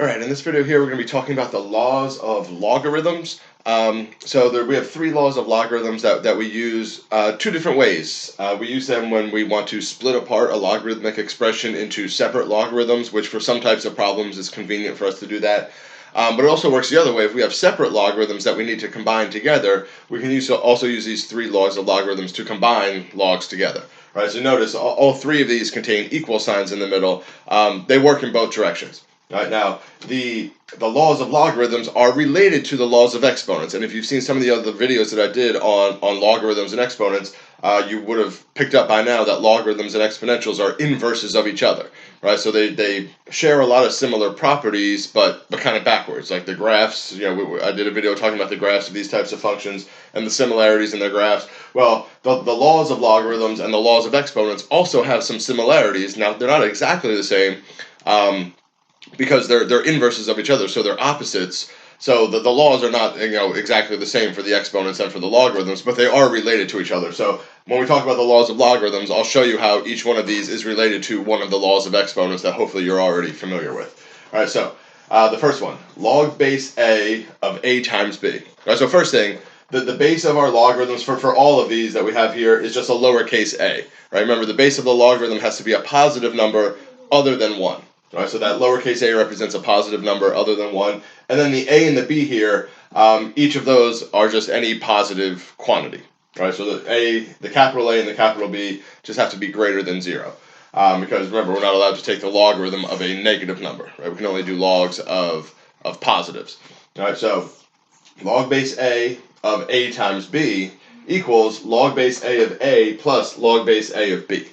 Alright, in this video here we're going to be talking about the laws of logarithms. We have three laws of logarithms that we use two different ways. We use them when we want to split apart a logarithmic expression into separate logarithms, which for some types of problems is convenient for us to do that. But it also works the other way. If we have separate logarithms that we need to combine together, we can also use these three laws of logarithms to combine logs together. Right, so notice all three of these contain equal signs in the middle. They work in both directions. Right, now, the laws of logarithms are related to the laws of exponents, and if you've seen some of the other videos that I did on logarithms and exponents, you would have picked up by now that logarithms and exponentials are inverses of each other, right? So they share a lot of similar properties, but kind of backwards. Like the graphs, I did a video talking about the graphs of these types of functions and the similarities in their graphs. Well, the laws of logarithms and the laws of exponents also have some similarities. Now, they're not exactly the same. Because they're inverses of each other, so they're opposites. So the laws are not exactly the same for the exponents and for the logarithms, but they are related to each other. So when we talk about the laws of logarithms, I'll show you how each one of these is related to one of the laws of exponents that hopefully you're already familiar with. All right, so the first one, log base a of a times b. All right, so first thing, the base of our logarithms for all of these that we have here is just a lowercase a. Right? Remember, the base of the logarithm has to be a positive number other than 1. Right, so that lowercase a represents a positive number other than 1. And then the a and the b here, each of those are just any positive quantity. Right, so the capital A and the capital B just have to be greater than 0. Because remember, we're not allowed to take the logarithm of a negative number. Right? We can only do logs of positives. All right, so log base a of a times b equals log base a of a plus log base a of b.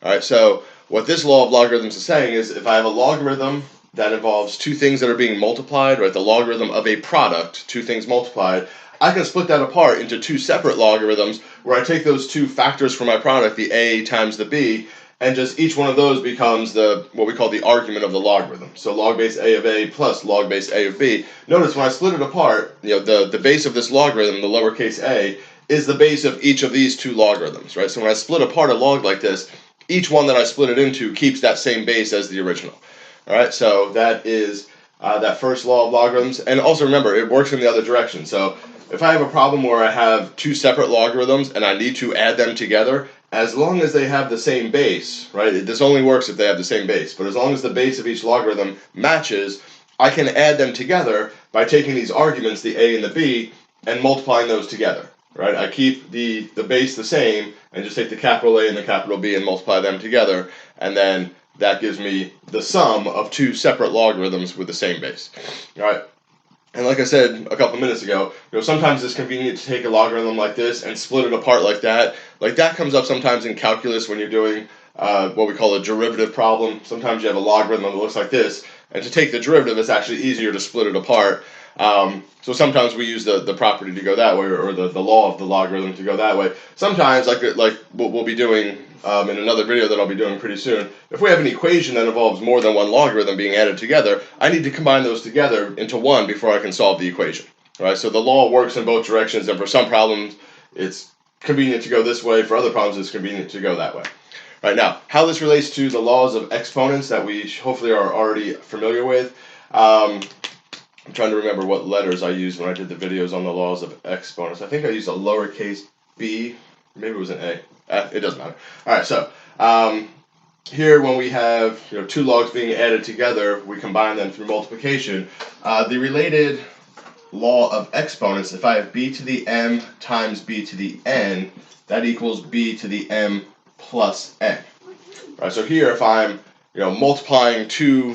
All right, so what this law of logarithms is saying is if I have a logarithm that involves two things that are being multiplied, right, the logarithm of a product, two things multiplied, I can split that apart into two separate logarithms where I take those two factors for my product, the a times the b, and just each one of those becomes what we call the argument of the logarithm. So log base a of a plus log base a of b. Notice when I split it apart, the base of this logarithm, the lowercase a, is the base of each of these two logarithms, right? So when I split apart a log like this, each one that I split it into keeps that same base as the original. All right, so that is that first law of logarithms. And also remember, it works in the other direction. So if I have a problem where I have two separate logarithms and I need to add them together, as long as they have the same base, right? This only works if they have the same base. But as long as the base of each logarithm matches, I can add them together by taking these arguments, the a and the b, and multiplying those together. Right, I keep the base the same and just take the capital A and the capital B and multiply them together, and then that gives me the sum of two separate logarithms with the same base. All right, and like I said a couple minutes ago, sometimes it's convenient to take a logarithm like this and split it apart like that. Like that comes up sometimes in calculus when you're doing what we call a derivative problem. Sometimes you have a logarithm that looks like this, and to take the derivative, it's actually easier to split it apart. So sometimes we use the property to go that way, or the law of the logarithm to go that way. Sometimes, like we'll be doing in another video that I'll be doing pretty soon, if we have an equation that involves more than one logarithm being added together, I need to combine those together into one before I can solve the equation. Right? So the law works in both directions, and for some problems, it's convenient to go this way. For other problems, it's convenient to go that way. Right, now, how this relates to the laws of exponents that we hopefully are already familiar with. I'm trying to remember what letters I used when I did the videos on the laws of exponents. I think I used a lowercase b. Maybe it was an a. It doesn't matter. All right, so here when we have two logs being added together, we combine them through multiplication. The related law of exponents, if I have b to the m times b to the n, that equals b to the m plus n. All right, so here if I'm multiplying two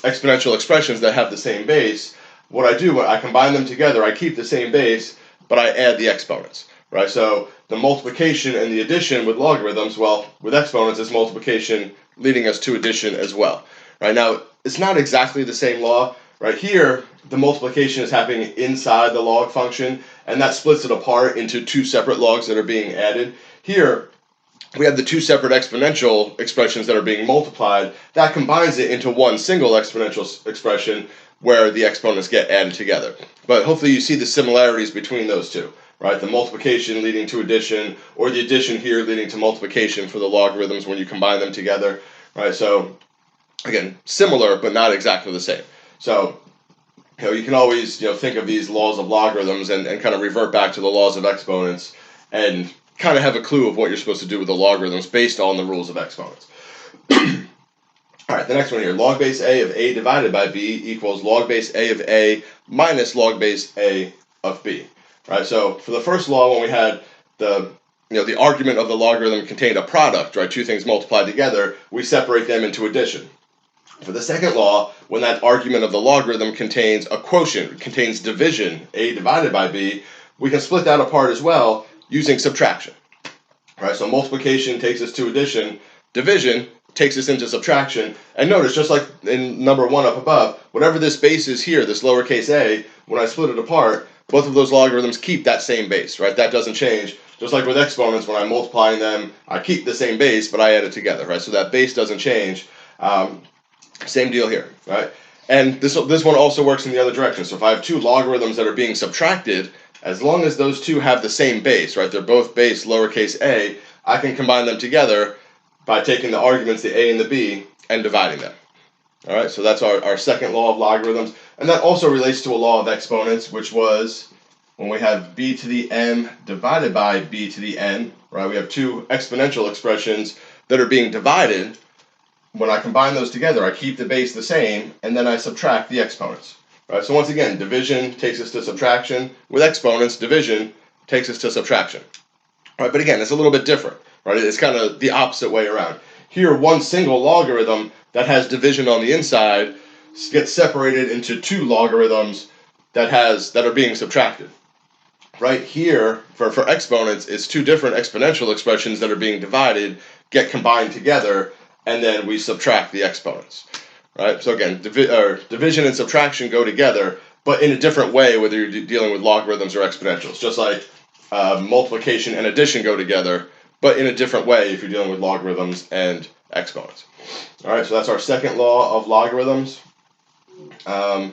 exponential expressions that have the same base, what I do when I combine them together, I keep the same base, but I add the exponents, right? So the multiplication and the addition with logarithms, well, with exponents, it's multiplication leading us to addition as well, right? Now, it's not exactly the same law, right? Here, the multiplication is happening inside the log function, and that splits it apart into two separate logs that are being added. Here, we have the two separate exponential expressions that are being multiplied. That combines it into one single exponential expression where the exponents get added together. But hopefully you see the similarities between those two, right? The multiplication leading to addition, or the addition here leading to multiplication for the logarithms when you combine them together, right? So again, similar but not exactly the same. So you can always think of these laws of logarithms and kind of revert back to the laws of exponents and kind of have a clue of what you're supposed to do with the logarithms based on the rules of exponents. All right, the next one here, log base a of a divided by b equals log base a of a minus log base a of b. Right, so for the first law, when we had the argument of the logarithm contained a product, right, two things multiplied together, we separate them into addition. For the second law, when that argument of the logarithm contains a quotient, contains division, a divided by b, we can split that apart as well using subtraction. Right, so multiplication takes us to addition, division takes us into subtraction, and notice, just like in number 1 up above, whatever this base is here, this lowercase a, when I split it apart, both of those logarithms keep that same base, right? That doesn't change. Just like with exponents, when I'm multiplying them, I keep the same base, but I add it together, right? So that base doesn't change. Same deal here, right? And this one also works in the other direction. So if I have two logarithms that are being subtracted, as long as those two have the same base, right? They're both base lowercase a, I can combine them together by taking the arguments, the a and the b, and dividing them. All right, so that's our second law of logarithms. And that also relates to a law of exponents, which was when we have b to the m divided by b to the n, right? We have two exponential expressions that are being divided. When I combine those together, I keep the base the same, and then I subtract the exponents. Right? So once again, division takes us to subtraction. With exponents, division takes us to subtraction. Right? But again, it's a little bit different. Right? It's kind of the opposite way around. Here, one single logarithm that has division on the inside gets separated into two logarithms that are being subtracted. Right here, for exponents, it's two different exponential expressions that are being divided, get combined together, and then we subtract the exponents. Right? So again, division and subtraction go together, but in a different way whether you're dealing with logarithms or exponentials. Just like multiplication and addition go together, but in a different way if you're dealing with logarithms and exponents. All right, so that's our second law of logarithms. And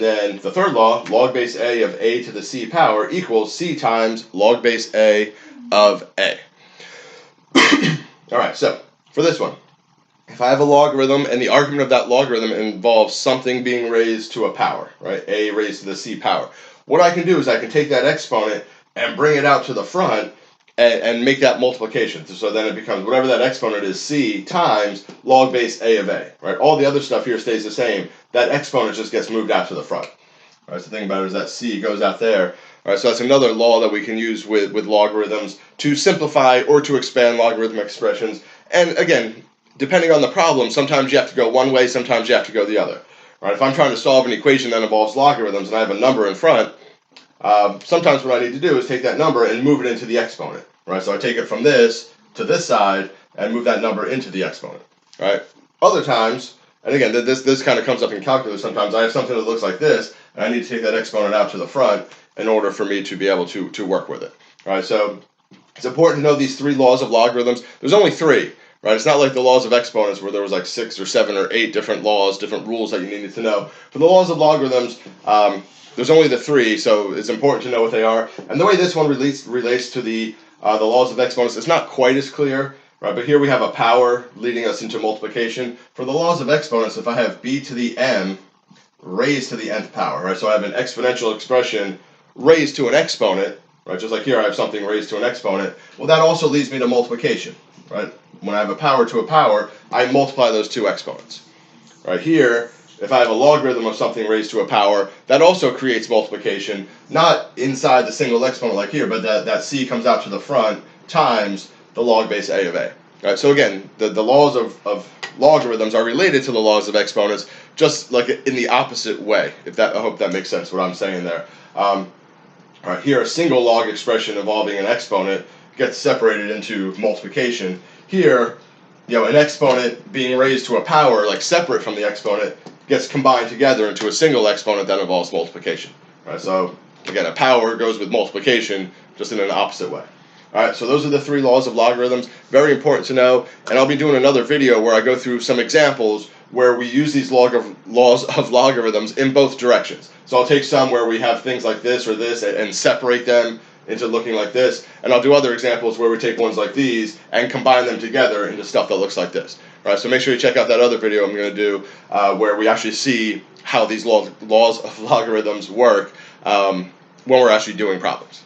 then the third law, log base a of a to the c power equals c times log base a of a. All right, so for this one, if I have a logarithm and the argument of that logarithm involves something being raised to a power, right, a raised to the c power, what I can do is I can take that exponent and bring it out to the front and make that multiplication. So then it becomes whatever that exponent is, c times log base a of a. Right? All the other stuff here stays the same. That exponent just gets moved out to the front. Right? So the thing about it is that c goes out there. All right, so that's another law that we can use with logarithms to simplify or to expand logarithm expressions. And again, depending on the problem, sometimes you have to go one way, sometimes you have to go the other. Right? If I'm trying to solve an equation that involves logarithms and I have a number in front, sometimes what I need to do is take that number and move it into the exponent. Right? So I take it from this to this side and move that number into the exponent. Right? Other times, and again, this kind of comes up in calculus sometimes, I have something that looks like this, and I need to take that exponent out to the front in order for me to be able to work with it. Right? So it's important to know these three laws of logarithms. There's only three. Right? It's not like the laws of exponents where there was like 6 or 7 or 8 different laws, different rules that you needed to know. For the laws of logarithms, there's only the three, so it's important to know what they are. And the way this one relates to the laws of exponents, it's not quite as clear, right? But here we have a power leading us into multiplication. For the laws of exponents, if I have b to the m raised to the nth power, right? So I have an exponential expression raised to an exponent, right? Just like here I have something raised to an exponent. Well, that also leads me to multiplication, right? When I have a power to a power, I multiply those two exponents. Right here, if I have a logarithm of something raised to a power, that also creates multiplication, not inside the single exponent like here, but that c comes out to the front times the log base a of a. Right? So again, the laws of logarithms are related to the laws of exponents, just like in the opposite way. I hope that makes sense what I'm saying there. Right, here, a single log expression involving an exponent gets separated into multiplication. Here, an exponent being raised to a power, like separate from the exponent, gets combined together into a single exponent that involves multiplication. Right? So again, a power goes with multiplication, just in an opposite way. All right, so those are the three laws of logarithms. Very important to know, and I'll be doing another video where I go through some examples where we use these laws of logarithms in both directions. So I'll take some where we have things like this or this and separate them into looking like this, and I'll do other examples where we take ones like these and combine them together into stuff that looks like this. All right, so make sure you check out that other video I'm going to do where we actually see how these laws of logarithms work when we're actually doing problems.